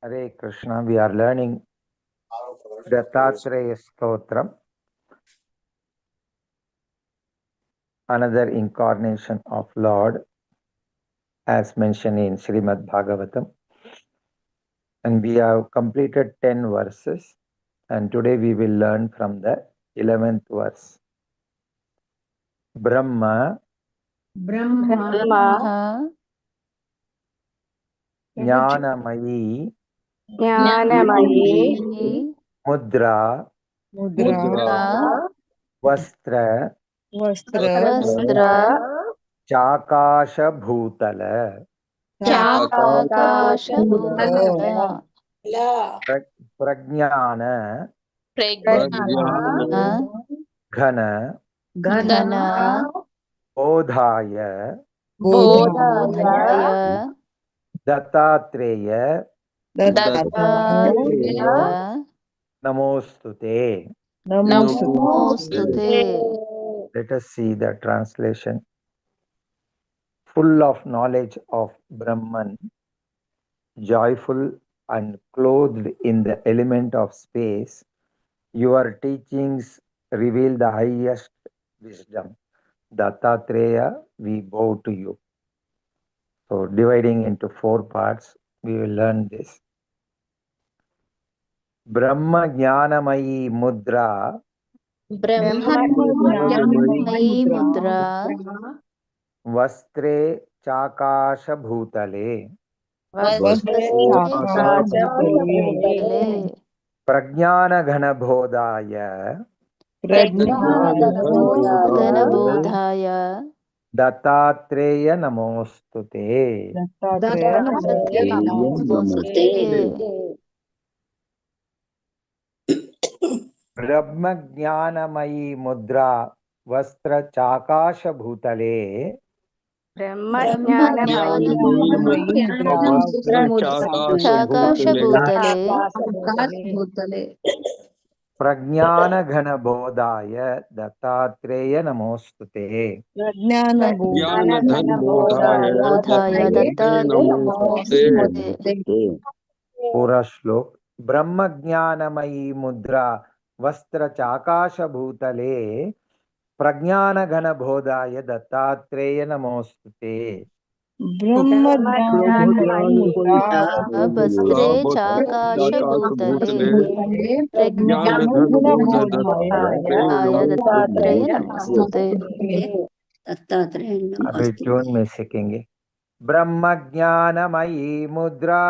Hare Krishna, we are learning Dattatreya Stotram, another incarnation of Lord, as mentioned in Srimad Bhagavatam. And we have completed 10 verses, and today we will learn from the 11th verse. Brahma Jnanamayi Mudra Vastra Chakasha Bhutala Prajnana Ghana Bodhaya Dattatreya Namostute. Let us see the translation. Full of knowledge of Brahman, joyful and clothed in the element of space, your teachings reveal the highest wisdom. Dattatreya, we bow to you. So, dividing into 4 parts, we will learn this. Brahma Jnanamayi Mudra Vastre Chakasha Bhutale Prajnana Ghana Bodhaya Dattatreya Namostute. Brahma Jnanamayi Mudra Vastra Chakasha Bhutale Prajnana Ghana Bodhaya Dattatreya Namostute. Pura Shlok. Brahma Jnanamayi Mudra Vastra Chakasha Bhutale Prajnana Ghana Bodhaya Dattatreya Namostute. अभी tune में सीखेंगे. ब्रह्म ज्ञानमयी मुद्रा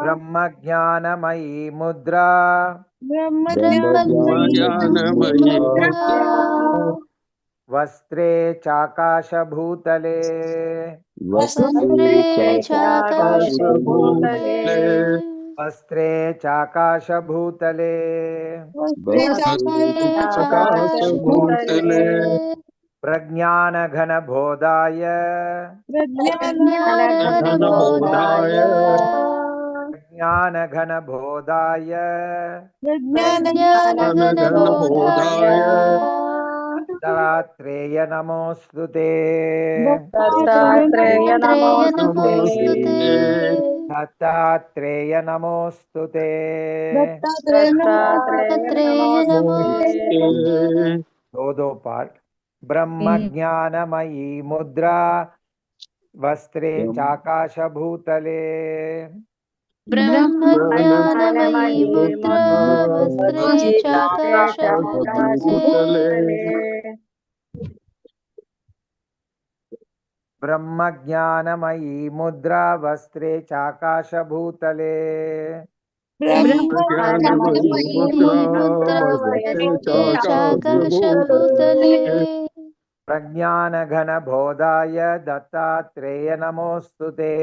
ब्रह्म ज्ञानमयी मुद्रा वस्त्रे चाकाश भूतले वस्त्रे चाकाश भूतले प्रज्ञान घन बोधाय ज्ञान घन बोधाय दत्तात्रेय नमोस्तुते. दत्तात्रेय नमोस्तुते. दो पार्ट. ब्रह्म ज्ञानमयी मुद्रा वस्त्रे चाकाश भूतले ब्रह्म ज्ञानमयी मुद्रा वस्त्रे चाकाश भूतले प्रज्ञान घन बोधाय दत्तात्रेय नमोस्तुते.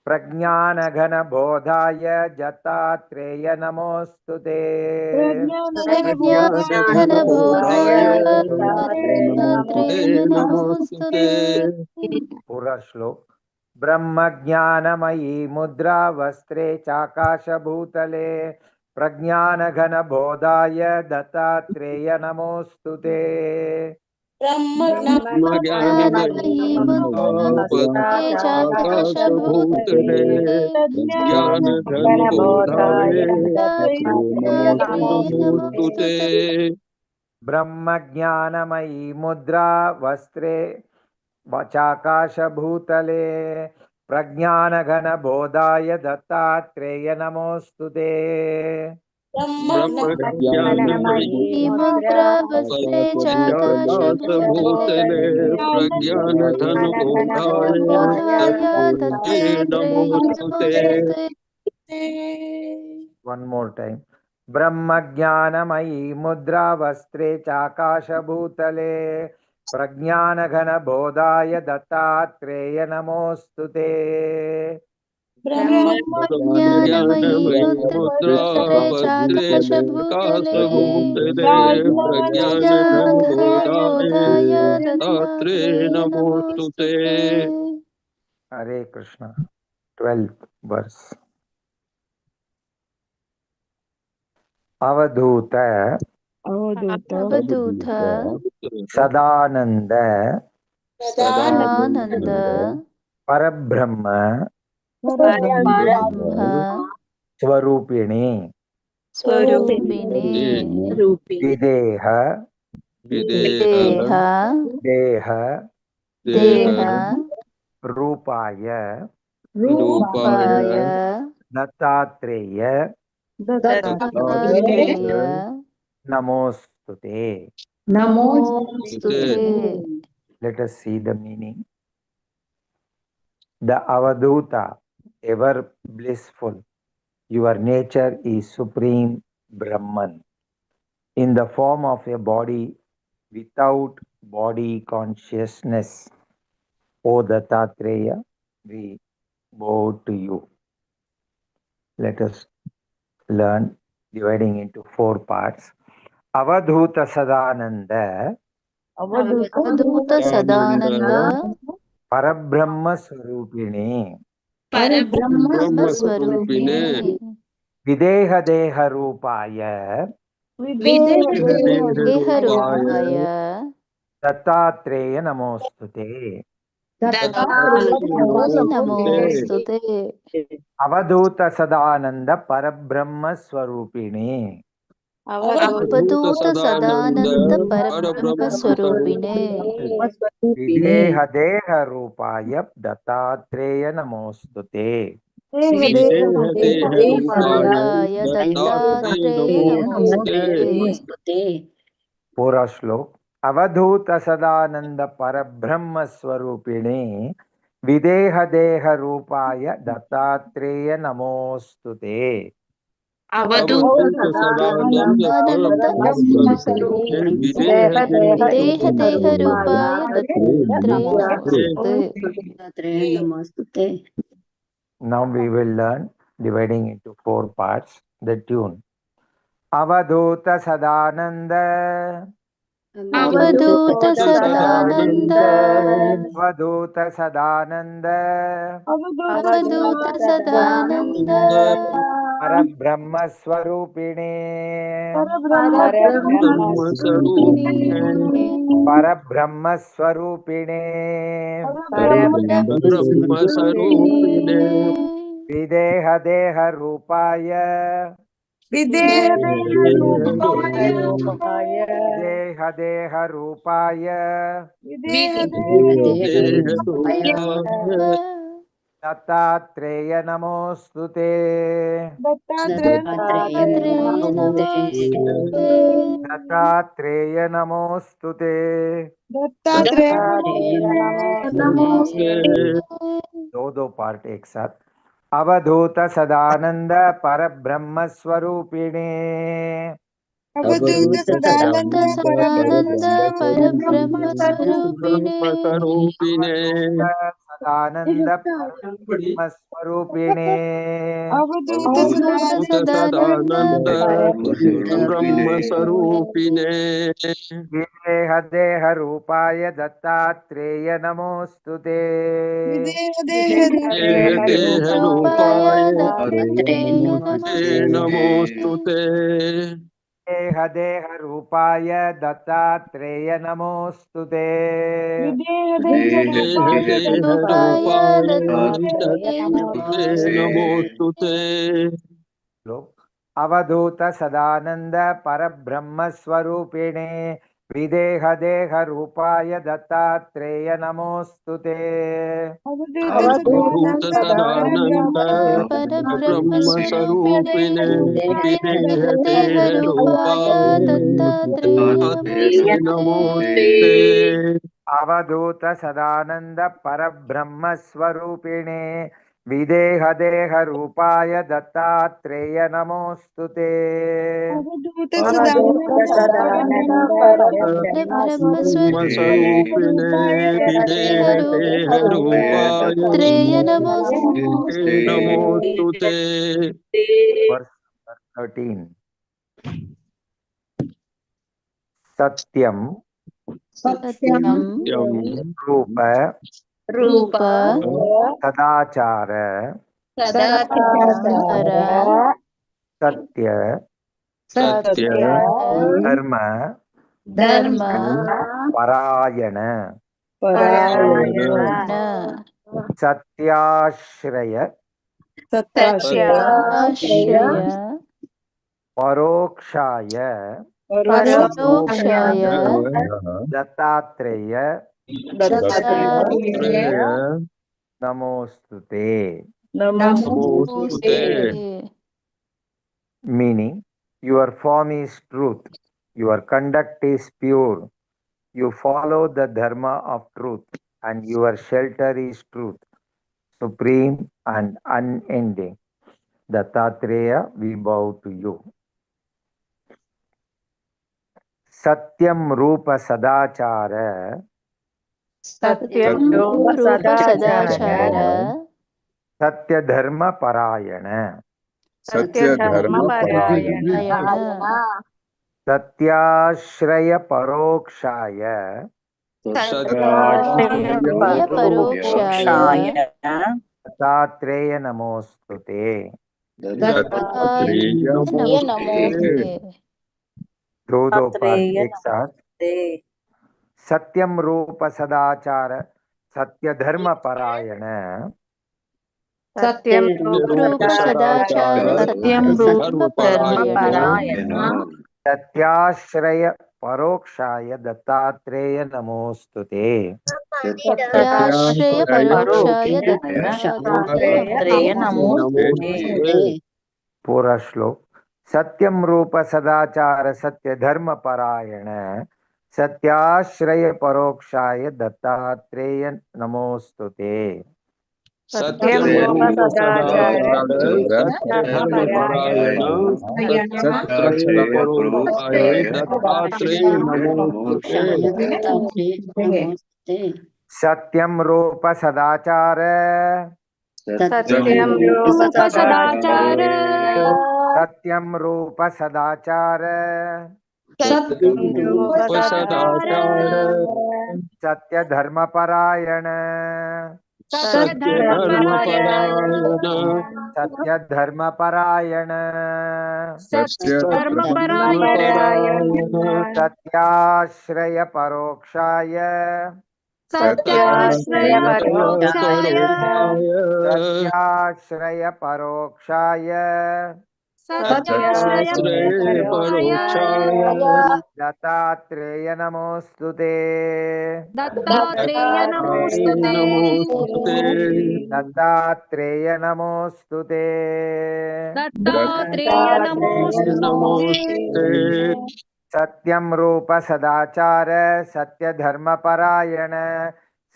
प्रज्ञान घन बोधाय दत्तात्रेय नमोस्तुते. पूरा श्लोक. ब्रह्म ज्ञानमयी मुद्रा वस्त्रे चाकाश भूतले प्रज्ञानघनबोधाय दत्तात्रेय नमोस्तुते। ब्रह्मज्ञानमयी मुद्रावस्ते चाकाशभूतले ज्ञानघनबोधाय दत्तात्रेय नमोस्तुते। ब्रह्मज्ञानमयी मुद्रा वस्त्रे चाकाशभूतले प्रज्ञानघनबोधाय दत्तात्रेय नमोस्तुते। ब्रह्मज्ञानमयी मुद्रावस्ते चाकाशभूतले प्रज्ञानघनबोधाय दत्तात्रेय नमोस्तुते। नमोस्तुते। One more time. ब्रह्मज्ञानमयी मुद्रा वस्त्रे चाकाशभूतले प्रज्ञानघनबोधाय दत्तात्रेय नमोस्तुते। ब्रह्मज्ञानमयी मुद्रावस्ते चाकाशभूतले प्रज्ञानघनबोधाय दत्तात्रेय नमोस्तुते। हरे कृष्ण। 12th verse. अवधूत सदानंद परब्रह्म स्वरूपिणी विदेह रूपाय दत्तात्रेय नमोस्तुते। Let us see the meaning. The Avadhuta, ever blissful, your nature is supreme Brahman, in the form of a body without body consciousness. O Dattatreya, we bow to you. Let us learn, dividing into 4 parts. Avadhuta Sadananda Parabrahma Swarupini Videha Deha Rupaya Dattatreya Namostute. Avadhuta Sadananda Parabrahma Swarupini अवधूत सदानंद परब्रह्म स्वरूपिणे Videha Deha Rupaya Dattatreya Namostute. रूपाय Dattatreya नमोस्तुते। पूरा श्लोक। अवधूत सदानंद परब्रह्म स्वरूपिणे विदेह देह रूपाय दत्तात्रेय नमोस्तुते। अवधूत सदानंद विदेह देह रूपाय दत्तात्रेय नमोस्तुते। Now we will learn, dividing into 4 parts, the tune. Avadhuta Sadananda अवधूत सदानंद अवधूत सदानंद अवधूत सदानंद परब्रह्म स्वरूपिणे परब्रह्म स्वरूपिणे विदेह देह रूपाय देह देह रूपाय दत्तात्रेय नमोस्तुते। दत्तात्रेय नमोस्तुते। दो पार्ट एक साथ। अवधूत सदानंद परब्रह्म स्वरूपिणे अवधूत सदानंद परब्रह्म स्वरूपिणे सदानंद ब्रह्मस्वरूपिणे अवधूत सदानंद ब्रह्म स्वरूपिणे स्वरूपिणे विदेह देह रूपाय दत्तात्रेय नमोस्तुते देह देह रूपाय ते नमोस्तुते देह देह रूपाय दत्तात्रेय नमोस्तुते देह देह रूपाय ते नमोस्तुते अवधूत सदानंद परब्रह्म स्वरूपिणे विदेह देह रूपाय दत्तात्रेय नमोस्तुते अवधूत सदानंद ब्रह्म स्वरूपिणे विदेह देह रूपाय दत्तात्रेय नमोस्तुते अवधूत सदानंद परब्रह्म स्वरूपिणे विदेह देह रूपाय दत्तात्रेय नमोस्तुते ब्रह्म स्वरूपिणे विदेह देह रूपाय ते नमोस्तुते Verse 13 सत्यम सत्यम यम रूप रूप सदाचार सदाचार सत्य सत्य धर्म धर्म परायण सत्याश्रय सत्याश्रय परोक्षाय परोक्षाय दत्तात्रेय दत्तात्रेय नमोस्तुते नमोस्तुते meaning your form is truth, your conduct is pure, you follow the dharma of truth, and your shelter is truth, supreme and unending. Dattatreya, we bow to you. Satyam Rupa Sadachara सत्यम रूप सदाचार Satya Dharma Parayana सत्य धर्म परायण Satyashraya Parokshaya परोक्षाय Dattatreya Namostute. Dattatreya नमोस्तुते दो पाठ एक साथ सत्यम रूप सदाचार सत्य धर्म परायण सत्यम रूप सदाचार सत्यम धर्म परायण सत्याश्रय परोक्षाय दत्तात्रेय नमोस्तुते सत्याश्रय परोक्षाय दत्तात्रेय नमोस्तुते पूरा श्लोक सत्यम रूप सदाचार सत्य धर्म परायण सत्याश्रय परोक्षाय दत्तात्रेय नमोस्तुते सत्यम रूप सदाचार सत्य धर्म परायण सत्याश्रय परोक्षाय दत्तात्रेय नमोस्तुते सत्यम रूप सदाचार सत्यम रूप सदाचार सत्यम रूप सदाचार सत्यम रूप सदाचार सत्य धर्म परायण सत्य धर्म परायण सत्य धर्म परायण सत्य धर्म परायण सत्याश्रय परोक्षाय सत्याश्रय परोक्षाय सत्याश्रय परोक्षाय सत्याश्रय परोक्षाय दत्तात्रेय नमोस्तुते दत्तात्रेय नमोस्तुते दत्तात्रेय नमोस्तुते दत्तात्रेय नमोस्तुते सत्यम रूप सदाचार सत्य धर्म परायण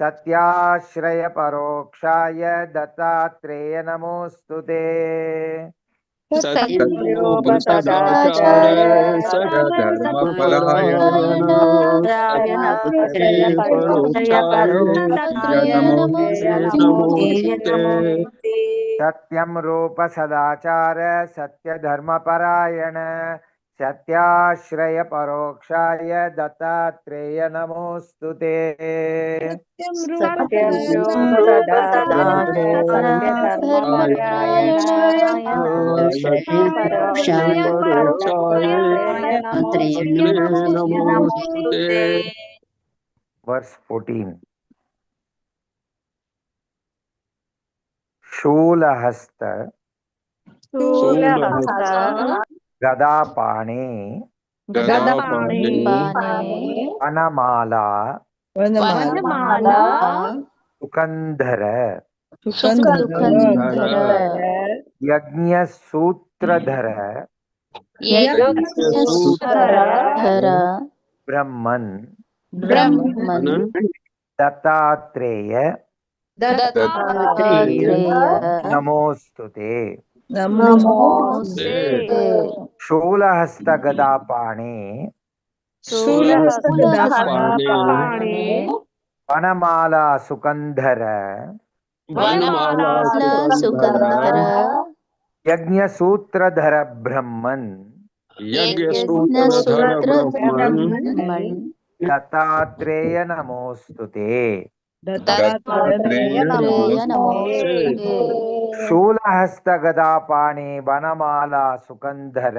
सत्याश्रय परोक्षाय दत्तात्रेय नमोस्तुते सत्यव्योपसदाचार सर्वधर्मपरायण तत्रे परोक्षाय नमोस्तुते। सत्यम रूप सदाचार सत्य धर्म परायण सत्याश्रय परोक्षाय दत्तात्रेय नमोस्तुते। सत्यव्योपसदाचार परोक्षाय नमोस्तुते। Verse 14. शूलहस्त गदापाणे वनमाला सुकंधर यज्ञसूत्रधर ब्रह्मन् दत्तात्रेय नमोस्तुते। शूलहस्त गदापाणे वनमाला सुकंधर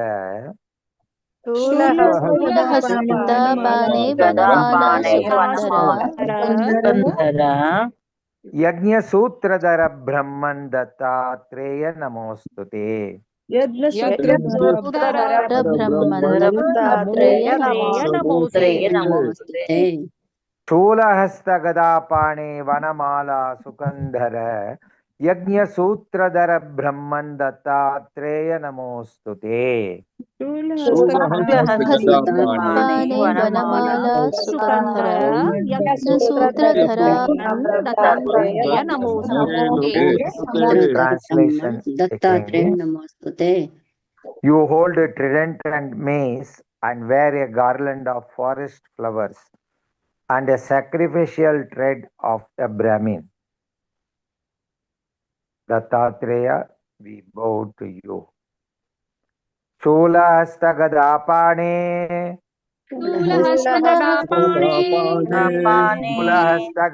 यज्ञसूत्रधर ब्रह्मन् दत्तात्रेय नमोस्तुते। शूलहस्त गदापाणे वनमाला सुकंधर यज्ञसूत्रधर ब्रह्मन् दत्तात्रेय नमोस्तुते। शूलहस्त गदापाणे वनमाला सुकंधर यज्ञसूत्रधर ब्रह्मन् दत्तात्रेय नमोस्तुते। Translation. You hold a trident and mace and wear a garland of forest flowers and a sacrificial thread of a Brahmin. Dattatreya, we bow to you. Shulahasta gadapane Shulahasta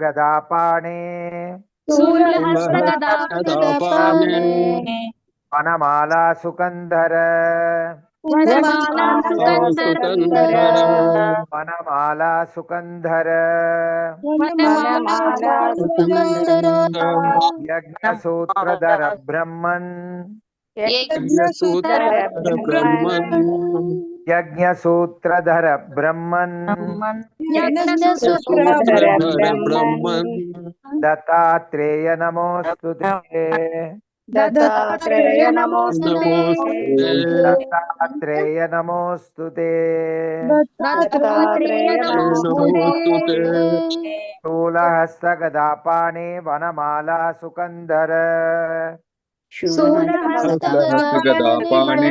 gadapane Vanamala sukandhara Vanamala sukandhara Yajnasutradhara Brahman Yajnasutradhara Brahman Dattatreya namostute. Dattatreya namostute. Dattatreya namostute. Dattatreya namostute. Shulahasta gadapane vanamala sukandhara Shulahasta gadapane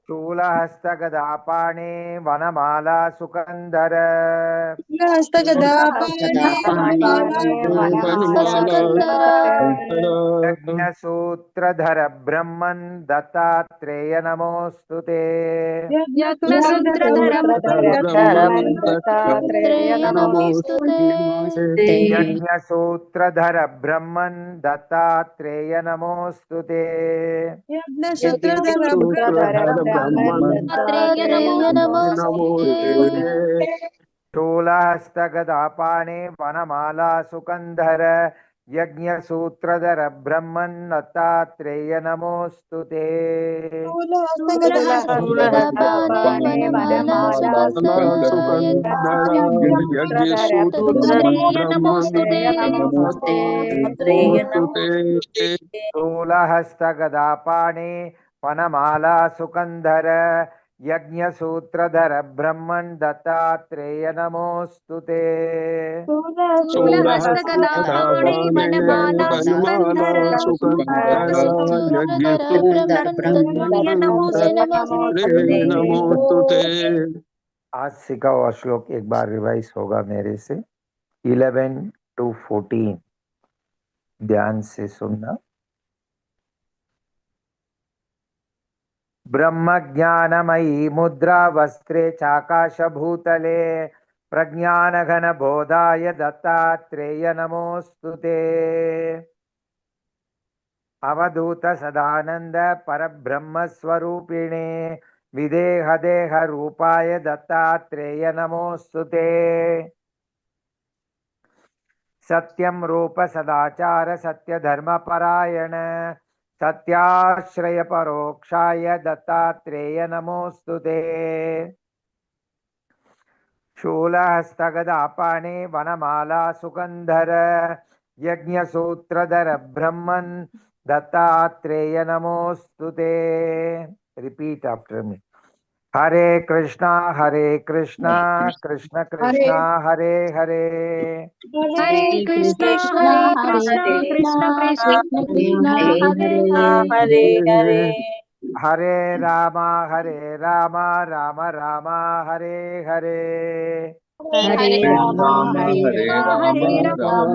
Shulahasta gadapane vanamala sukandhara Yajnasutradhara Brahman Dattatreya namostute. Yajnasutradhara Brahman Dattatreya namostute. Shulahasta gadapane vanamala sukandhara Yajnasutradhara Brahman Dattatreya namostute. Shulahasta gadapane vanamala sukandhara यज्ञसूत्रधर ब्रह्मन् दत्तात्रेय नमोऽस्तुते। शूलहस्तगदापाणे वनमाला सुगन्धर यज्ञसूत्रधर ब्रह्मण्य नमोस्तुते नमोस्तुते। आज सीखा हुआ श्लोक एक बार revise होगा मेरे से 11 to 14 ध्यान से सुनना। ब्रह्म ज्ञानमयी मुद्रा वस्त्रे चाकाश भूतले प्रज्ञान घन बोधाय दत्तात्रेय नमोस्तुते। अवधूत सदानंद परब्रह्म स्वरूपिणे विदेह देह रूपाय दत्तात्रेय नमोस्तुते। सत्यम रूप सदाचार सत्य धर्म परायण सत्याश्रय परोक्षाय दत्तात्रेय नमोस्तुते। शूलहस्तगदापाणे वनमाला सुगंधर यज्ञसूत्रधर ब्रह्मन् दत्तात्रेय नमोस्तुते। Repeat after me. हरे कृष्णा कृष्ण कृष्ण हरे हरे हरे कृष्ण कृष्ण कृष्ण हरे हरे। हरे राम राम राम हरे हरे। हरे राम हरे हरे राम राम राम